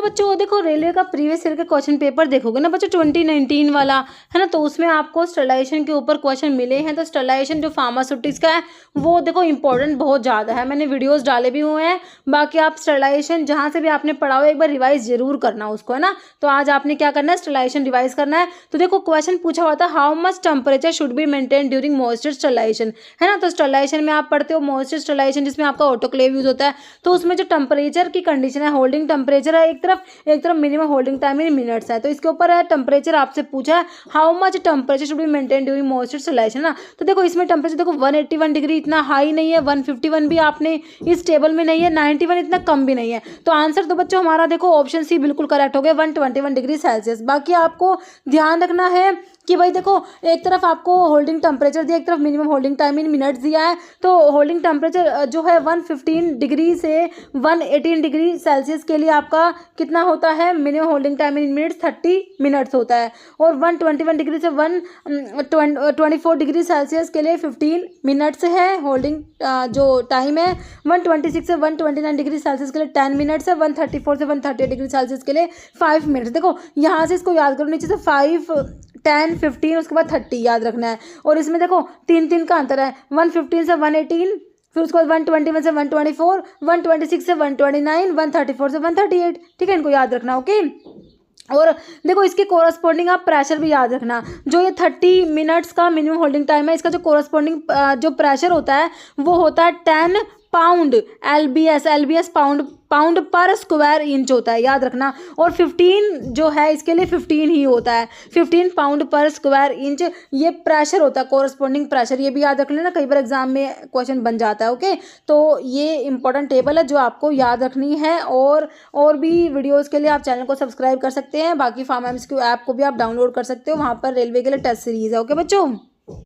बच्चों देखो रेलवे का प्रीवियस ईयर का क्वेश्चन पेपर देखोगे ना बच्चों 2019 वाला है ना, तो उसमें आपको स्टरलाइजेशन के ऊपर क्वेश्चन मिले हैं। तो स्टरलाइजेशन जो फार्मास्यूटिक्स का है वो देखो इंपॉर्टेंट बहुत ज़्यादा है, मैंने वीडियोस डाले भी हुए हैं। बाकी आप स्टरलाइजेशन जहाँ से भी आपने पढ़ा हो एक बार रिवाइज जरूर करना उसको, है ना। तो आज आपने क्या करना है, स्टरलाइजेशन रिवाइज करना है। तो देखो क्वेश्चन पूछा हुआ था how much temperature should be maintain during moisture sterilization, है ना। तो स्टरलाइजेशन में आप पढ़ते हो मॉइस्चर स्टरलाइजेशन जिसमें आपका ऑटोक्लेव यूज होता है। तो उसमें जो टेम्परेचर की कंडीशन है, होल्डिंग टेम्परेचर है एक तरफ minimum holding time in minutes है। तो इसके ऊपर है टेम्परेचर आपसे पूछा है how much temperature should be maintain during moisture sterilization ना। तो देखो इसमें टेम्परेचर देखो 181 डिग्री इतना हाई नहीं है, 151 भी आपने इस टेबल में नहीं है, 91 इतना कम भी नहीं है। तो आंसर तो बच्चों हमारा देखो ऑप्शन सी बिल्कुल करेक्ट हो गया, 121 डिग्री सेल्सियस। बाकी आपको ध्यान रखना है कि भाई देखो एक तरफ आपको होल्डिंग टेम्परेचर दिया, एक तरफ minimum holding time in minutes दिया है। तो होल्डिंग टेम्परेचर जो है 115 डिग्री से 118 डिग्री सेल्सियस के लिए आपका कितना होता है, minimum holding time in minutes 30 minutes होता है। और 121 डिग्री से 124 डिग्री सेल्सियस के लिए 15 मिनट्स है होल्डिंग जो टाइम है। 126 से 129 डिग्री सेल्सियस के लिए 10 मिनट्स है। 134 से 138 डिग्री सेल्सियस के लिए 5 मिनट्स। देखो यहाँ से इसको याद करो, नीचे से 5 10 15 उसके बाद 30 याद रखना है। और इसमें देखो 3 का अंतर है, 115 से 118, फिर उसके बाद 121 से 124, 126 से 129, 134 से 138। ठीक है, इनको याद रखना। ओके। और देखो इसके कोरस्पॉन्डिंग आप प्रेशर भी याद रखना, जो ये 30 मिनट्स का मिनिमम होल्डिंग टाइम है, इसका जो कोरस्पॉन्डिंग जो प्रेशर होता है वो होता है 10 पाउंड एलबीएस पाउंड पर स्क्वायर इंच होता है, याद रखना। और 15 जो है इसके लिए 15 ही होता है, 15 पाउंड पर स्क्वायर इंच ये प्रेशर होता है, कोरस्पॉन्डिंग प्रेशर। ये भी याद रख लेना, कई बार एग्जाम में क्वेश्चन बन जाता है। ओके, तो ये इंपॉर्टेंट टेबल है जो आपको याद रखनी है। और भी वीडियोस के लिए आप चैनल को सब्सक्राइब कर सकते हैं। बाकी फार्मा एमसीक्यू ऐप को भी आप डाउनलोड कर सकते हो, वहाँ पर रेलवे के लिए टेस्ट सीरीज है। ओके बच्चों।